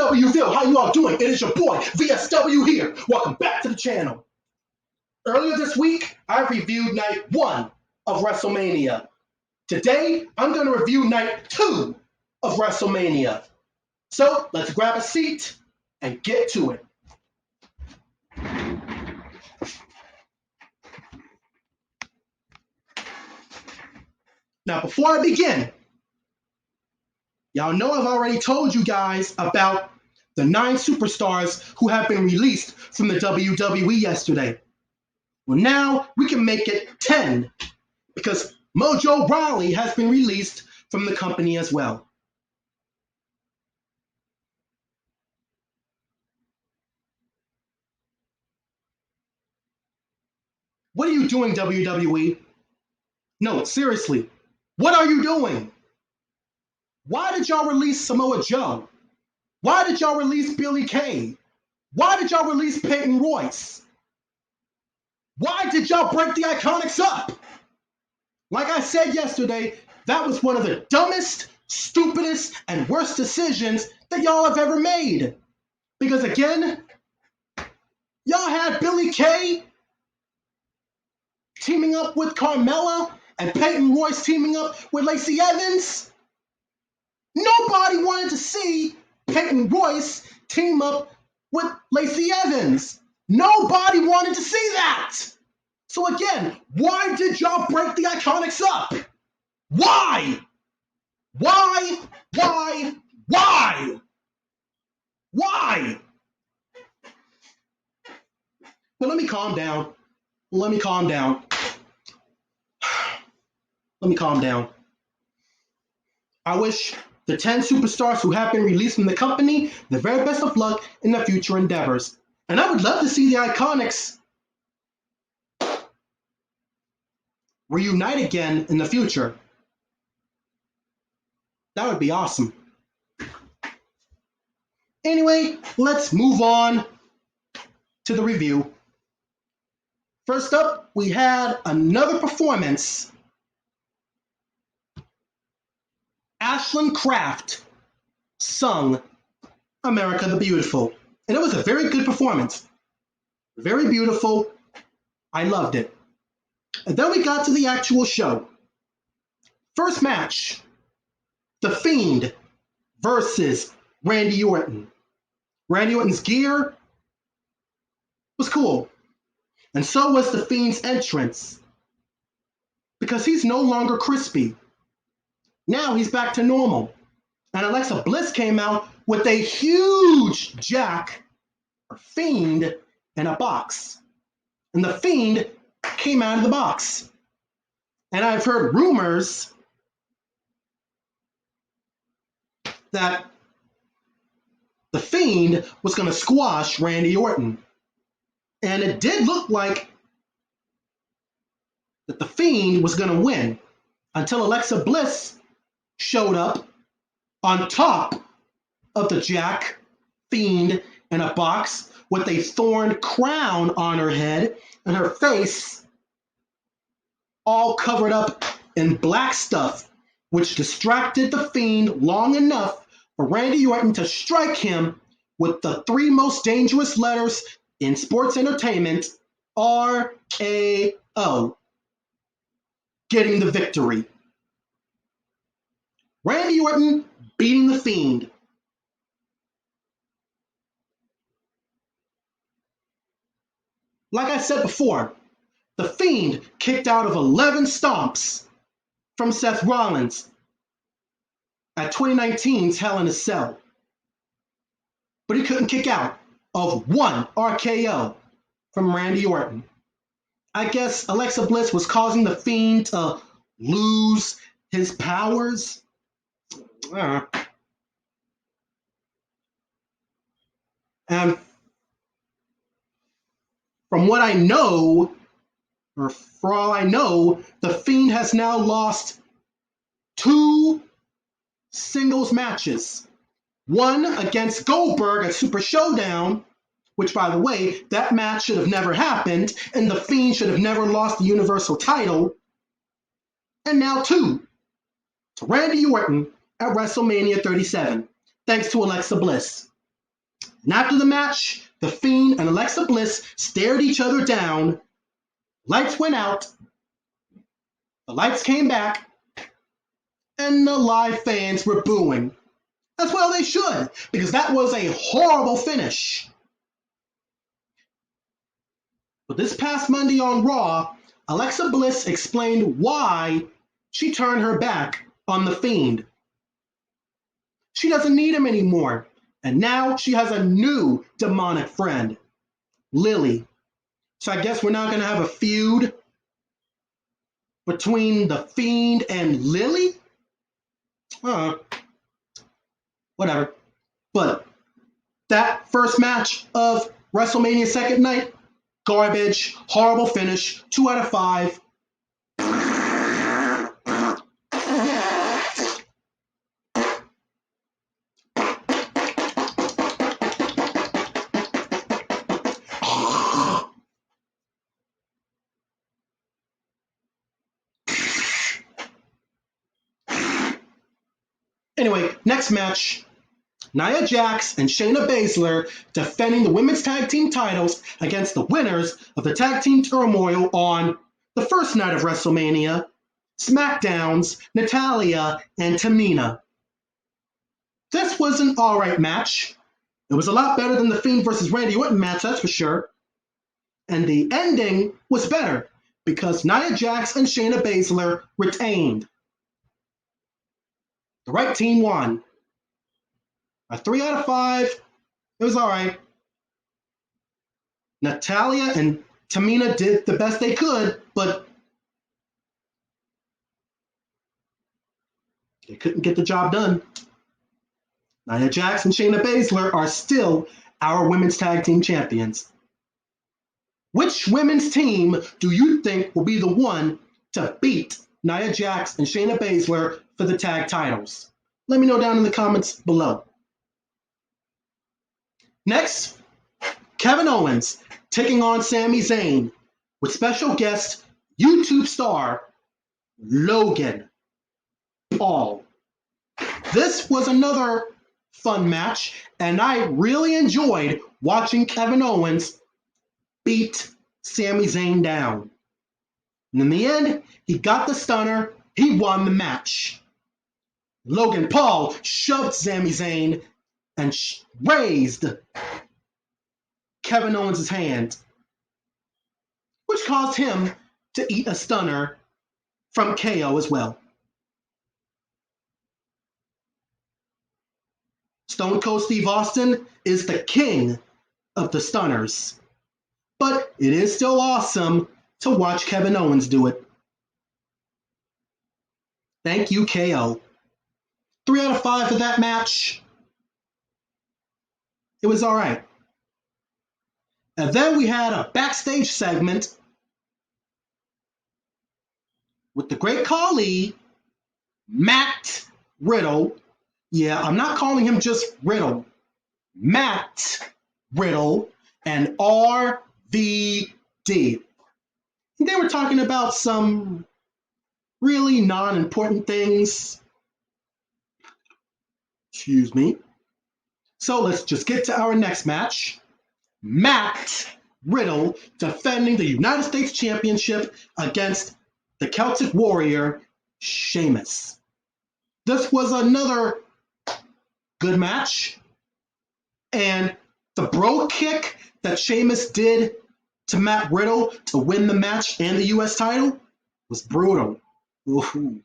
VSWville, how you all doing? It is your boy, VSW here. Welcome back to the channel. Earlier this week, I reviewed night 1 of WrestleMania. Today, I'm going to review night 2 of WrestleMania. So, let's grab a seat and get to it. Now, before I begin, y'all know I've already told you guys about the 9 superstars who have been released from the WWE yesterday. Well, now we can make it 10 because Mojo Rawley has been released from the company as well. What are you doing, WWE? No, seriously, what are you doing? Why did y'all release Samoa Joe? Why did y'all release Billy Kay? Why did y'all release Peyton Royce? Why did y'all break the Iconics up? Like I said yesterday, that was one of the dumbest, stupidest, and worst decisions that y'all have ever made. Because again, y'all had Billy Kay teaming up with Carmella and Peyton Royce teaming up with Lacey Evans. Nobody wanted to see Peyton Royce team up with Lacey Evans. Nobody wanted to see that. So again, why did y'all break the Iconics up? Why? Why? Why? Why? Why? But let me calm down. Let me calm down. Let me calm down. I wish the 10 superstars who have been released from the company the very best of luck in their future endeavors. And I would love to see the Iconics reunite again in the future. That would be awesome. Anyway, let's move on to the review. First up, we had another performance. Ashlyn Kraft sung America the Beautiful. And it was a very good performance. Very beautiful. I loved it. And then we got to the actual show. First match, The Fiend versus Randy Orton. Randy Orton's gear was cool. And so was The Fiend's entrance. Because he's no longer crispy. Now he's back to normal. And Alexa Bliss came out with a huge Jack or Fiend in a box. And the Fiend came out of the box. And I've heard rumors that the Fiend was going to squash Randy Orton. And it did look like that the Fiend was going to win until Alexa Bliss showed up on top of the Jack Fiend in a box with a thorn crown on her head and her face all covered up in black stuff, which distracted the Fiend long enough for Randy Orton to strike him with the 3 most dangerous letters in sports entertainment, RAO, getting the victory. Randy Orton beating the Fiend. Like I said before, the Fiend kicked out of 11 stomps from Seth Rollins at 2019's Hell in a Cell. But he couldn't kick out of 1 RKO from Randy Orton. I guess Alexa Bliss was causing the Fiend to lose his powers. And from what I know, or for all I know, the Fiend has now lost 2 singles matches. One against Goldberg at Super Showdown, which, by the way, that match should have never happened, and the Fiend should have never lost the Universal title. And now 2 to Randy Orton at WrestleMania 37, thanks to Alexa Bliss. And after the match, The Fiend and Alexa Bliss stared each other down. Lights went out. The lights came back. And the live fans were booing. As well they should, because that was a horrible finish. But this past Monday on Raw, Alexa Bliss explained why she turned her back on The Fiend. She doesn't need him anymore. And now she has a new demonic friend, Lily. So I guess we're not going to have a feud between The Fiend and Lily? Whatever. But that first match of WrestleMania second night, garbage, horrible finish, 2 out of 5. Anyway, next match, Nia Jax and Shayna Baszler defending the women's tag team titles against the winners of the tag team turmoil on the first night of WrestleMania, SmackDown's Natalya and Tamina. This was an alright match. It was a lot better than the Fiend versus Randy Orton match, that's for sure. And the ending was better because Nia Jax and Shayna Baszler retained. The right team won. A 3 out of 5. It was all right. Natalya and Tamina did the best they could, but they couldn't get the job done. Nia Jax and Shayna Baszler are still our women's tag team champions. Which women's team do you think will be the one to beat Nia Jax and Shayna Baszler for the tag titles? Let me know down in the comments below. Next, Kevin Owens taking on Sami Zayn with special guest YouTube star Logan Paul. This was another fun match, and I really enjoyed watching Kevin Owens beat Sami Zayn down. And in the end, he got the stunner. He won the match. Logan Paul shoved Sami Zayn and raised Kevin Owens' hand, which caused him to eat a stunner from KO as well. Stone Cold Steve Austin is the king of the stunners, but it is still awesome to watch Kevin Owens do it. Thank you, KO. 3 out of 5 for that match. It was all right. And then we had a backstage segment with the great Khali, Matt Riddle. Yeah, I'm not calling him just Riddle. Matt Riddle and RVD. They were talking about some really non-important things. Excuse me. So let's just get to our next match. Matt Riddle defending the United States Championship against the Celtic Warrior, Sheamus. This was another good match. And the bro kick that Sheamus did to Matt Riddle to win the match and the U.S. title was brutal. Ooh.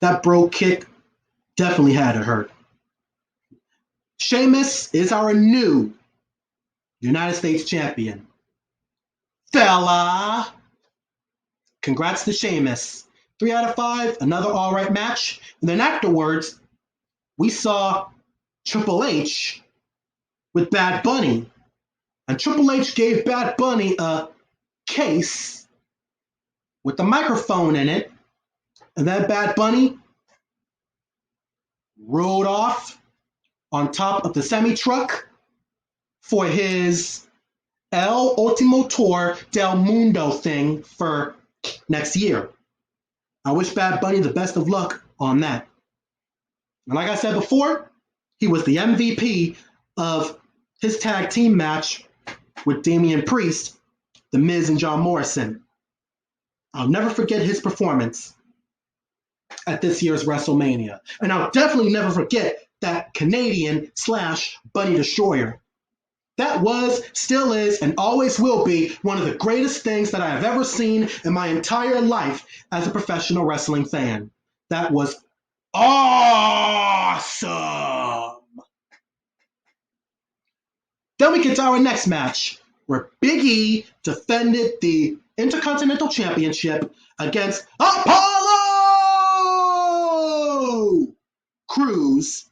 That bro kick definitely had to hurt. Sheamus is our new United States champion. Fella! Congrats to Sheamus. 3 out of 5, another all-right match. And then afterwards, we saw Triple H with Bad Bunny. And Triple H gave Bad Bunny a case with a microphone in it. And then Bad Bunny rode off on top of the semi-truck for his El Ultimo Tour del Mundo thing for next year. I wish Bad Bunny the best of luck on that. And like I said before, He was the MVP of his tag team match with Damian Priest, The Miz, and John Morrison. I'll never forget his performance at this year's WrestleMania. And I'll definitely never forget that Canadian / Bunny Destroyer. That was, still is, and always will be one of the greatest things that I have ever seen in my entire life as a professional wrestling fan. That was awesome! Then we get to our next match, where Big E defended the Intercontinental Championship against Apollo Crews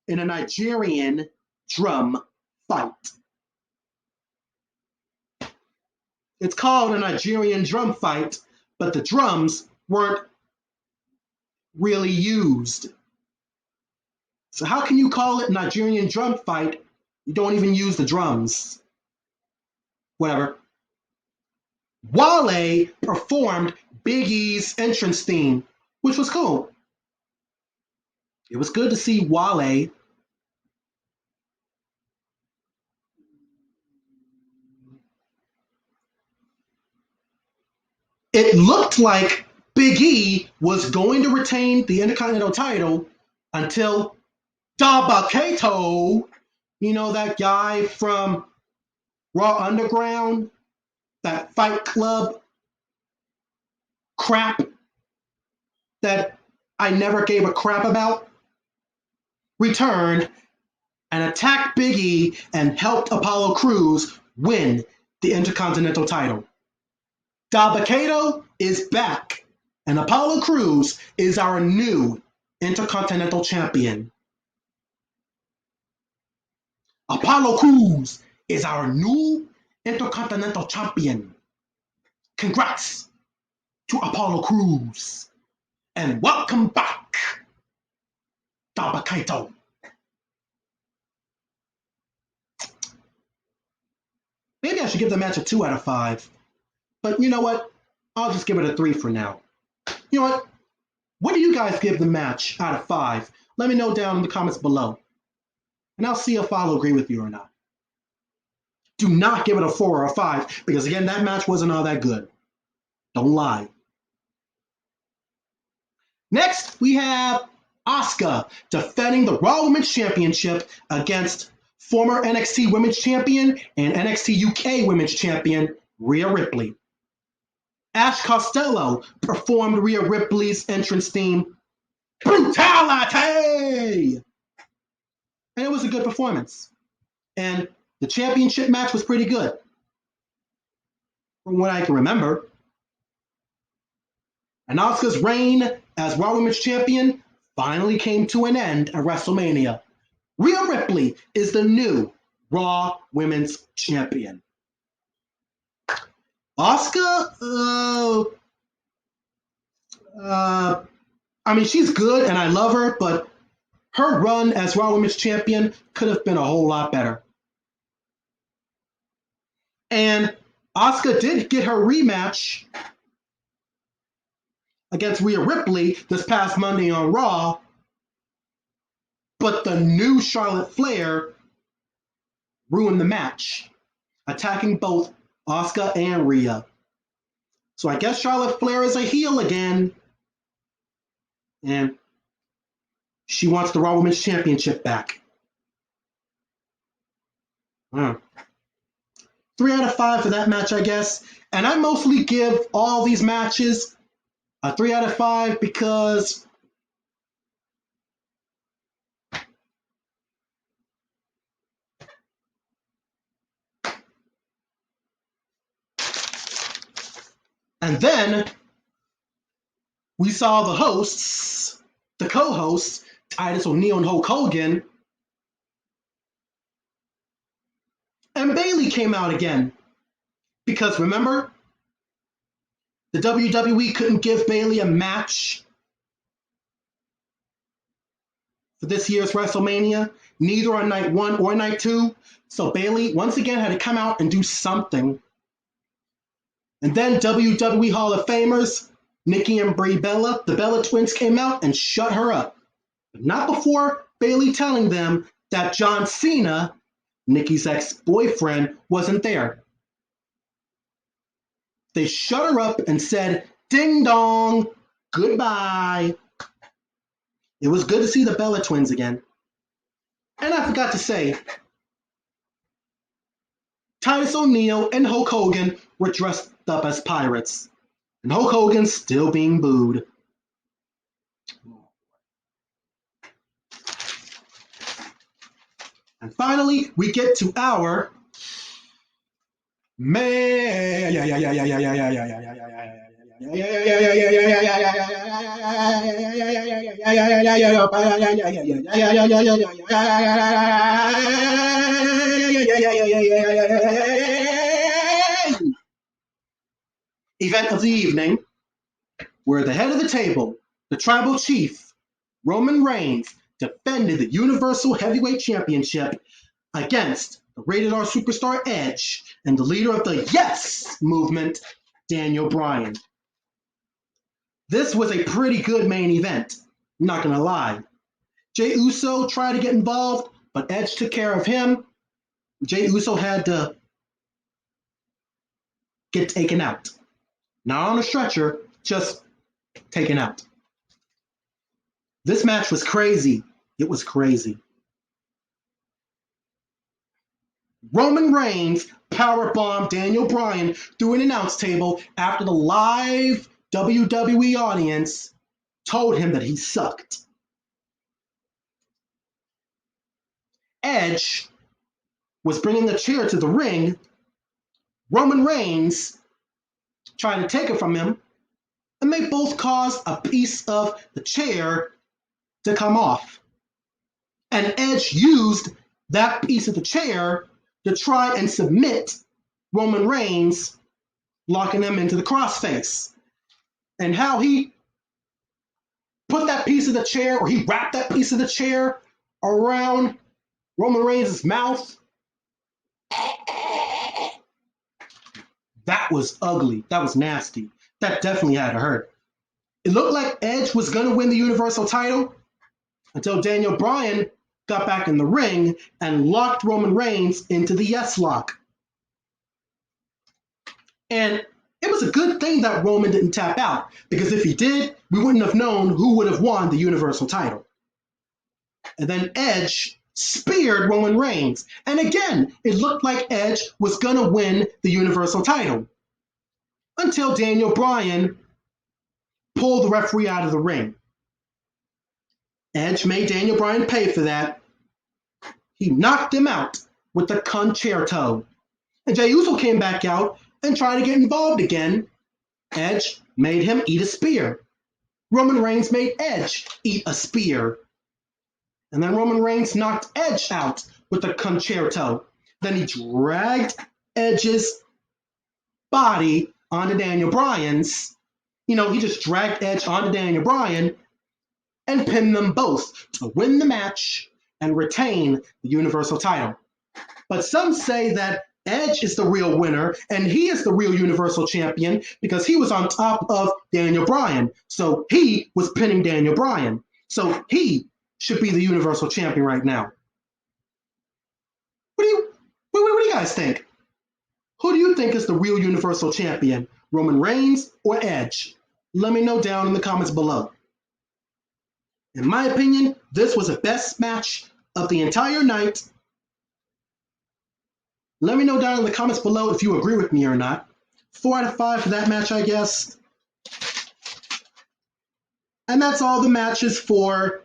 in a Nigerian drum fight. It's called a Nigerian drum fight, but the drums weren't really used. So how can you call it Nigerian drum fight? You don't even use the drums. Whatever. Wale performed Big E's entrance theme, which was cool. It was good to see Wale it looked like Big E was going to retain the Intercontinental title until Dabba-Kato, you know, that guy from Raw Underground, that Fight Club crap that I never gave a crap about, returned and attacked Big E and helped Apollo Crews win the Intercontinental title. Dabba-Kato is back, and Apollo Crews is our new Intercontinental Champion. Apollo Crews is our new Intercontinental Champion. Congrats to Apollo Crews, and welcome back, Dabba-Kato. Maybe I should give the match a 2 out of 5. But you know what? I'll just give it a 3 for now. You know what? What do you guys give the match out of 5? Let me know down in the comments below. And I'll see if I'll agree with you or not. Do not give it a 4 or a 5, because again, that match wasn't all that good. Don't lie. Next, we have Asuka defending the Raw Women's Championship against former NXT Women's Champion and NXT UK Women's Champion, Rhea Ripley. Ash Costello performed Rhea Ripley's entrance theme, Brutality! And it was a good performance. And the championship match was pretty good, from what I can remember. And Asuka's reign as Raw Women's Champion finally came to an end at WrestleMania. Rhea Ripley is the new Raw Women's Champion. Asuka, I mean, she's good and I love her, but her run as Raw Women's Champion could have been a whole lot better. And Asuka did get her rematch against Rhea Ripley this past Monday on Raw, but the new Charlotte Flair ruined the match, attacking both Asuka and Rhea. So I guess Charlotte Flair is a heel again, and she wants the Raw Women's Championship back. 3 out of 5 for that match, I guess. And I mostly give all these matches a 3 out of 5 because and then we saw the hosts, the co-hosts, Titus O'Neil and Hulk Hogan, and Bayley came out again. Because remember, the WWE couldn't give Bayley a match for this year's WrestleMania, neither on night 1 or night 2. So Bayley once again had to come out and do something. And then WWE Hall of Famers, Nikki and Brie Bella, the Bella twins, came out and shut her up. But not before Bayley telling them that John Cena, Nikki's ex-boyfriend, wasn't there. They shut her up and said, "Ding dong, goodbye." It was good to see the Bella twins again. And I forgot to say, Titus O'Neil and Hulk Hogan were dressed up as pirates. And Hulk Hogan's still being booed. And finally, we get to our man. Event of the evening, where the head of the table, the tribal chief, Roman Reigns, defended the Universal Heavyweight Championship against the rated R superstar Edge and the leader of the Yes movement, Daniel Bryan. This was a pretty good main event, I'm not gonna lie. Jey Uso tried to get involved, but Edge took care of him. Jey Uso had to get taken out. Not on a stretcher, just taken out. This match was crazy. It was crazy. Roman Reigns powerbombed Daniel Bryan through an announce table after the live WWE audience told him that he sucked. Edge was bringing the chair to the ring. Roman Reigns tried to take it from him, and they both caused a piece of the chair to come off. And Edge used that piece of the chair to try and submit Roman Reigns, locking him into the crossface. And how he put that piece of the chair, or he wrapped that piece of the chair around Roman Reigns' mouth. That was ugly. That was nasty. That definitely had to hurt. It looked like Edge was going to win the Universal title until Daniel Bryan got back in the ring and locked Roman Reigns into the yes lock. And it was a good thing that Roman didn't tap out, because if he did, we wouldn't have known who would have won the Universal title. And then Edge speared Roman Reigns. And again, it looked like Edge was going to win the Universal title until Daniel Bryan pulled the referee out of the ring. Edge made Daniel Bryan pay for that. He knocked him out with the concerto. And Jey Uso came back out and tried to get involved again. Edge made him eat a spear. Roman Reigns made Edge eat a spear. And then Roman Reigns knocked Edge out with the concerto. Then he dragged Edge's body onto Daniel Bryan's. He just dragged Edge onto Daniel Bryan and pinned them both to win the match and retain the Universal title. But some say that Edge is the real winner and he is the real Universal champion because he was on top of Daniel Bryan. So he was pinning Daniel Bryan. So he should be the Universal champion right now. What do you guys think? Who do you think is the real Universal champion? Roman Reigns or Edge? Let me know down in the comments below. In my opinion, this was the best match of the entire night. Let me know down in the comments below if you agree with me or not. 4 out of 5 for that match, I guess. And that's all the matches for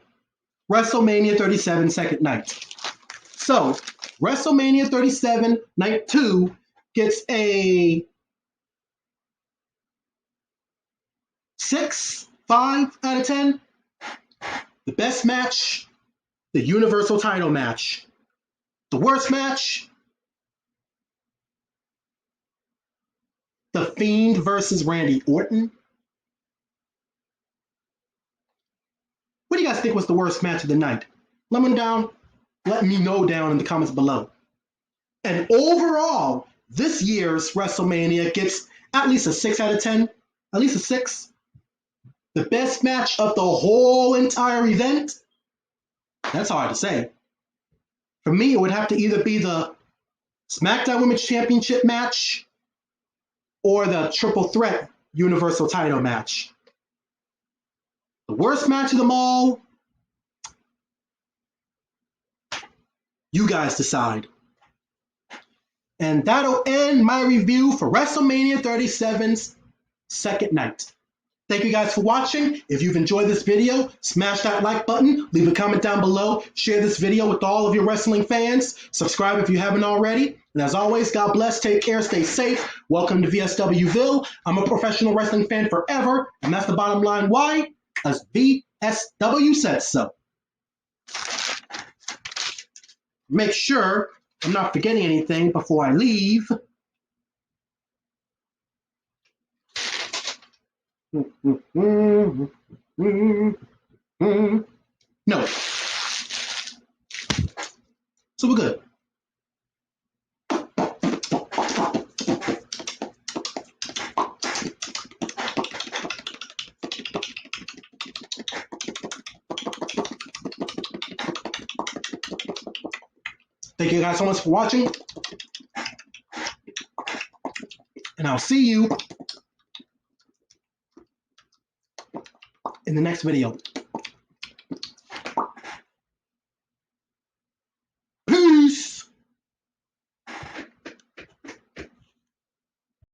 WrestleMania 37 second night. So, WrestleMania 37 night 2 gets a 6, 5 out of 10. The best match, the Universal title match. The worst match, The Fiend versus Randy Orton. What do you guys think was the worst match of the night? Let me know down in the comments below. And overall, this year's WrestleMania gets at least a 6 out of 10. At least a 6. The best match of the whole entire event, That's hard to say. For me, it would have to either be the SmackDown Women's Championship match or the Triple Threat Universal Title match. The worst match of them all, you guys decide. And that'll end my review for WrestleMania 37's second night. Thank you guys for watching. If you've enjoyed this video, smash that like button, leave a comment down below, share this video with all of your wrestling fans, subscribe if you haven't already, and as always, God bless, take care, stay safe. Welcome to VSWville. I'm a professional wrestling fan forever, and that's the bottom line. Why? Because VSW said so. Make sure I'm not forgetting anything before I leave. No. So we're good. Thank you guys so much for watching. And I'll see you in the next video.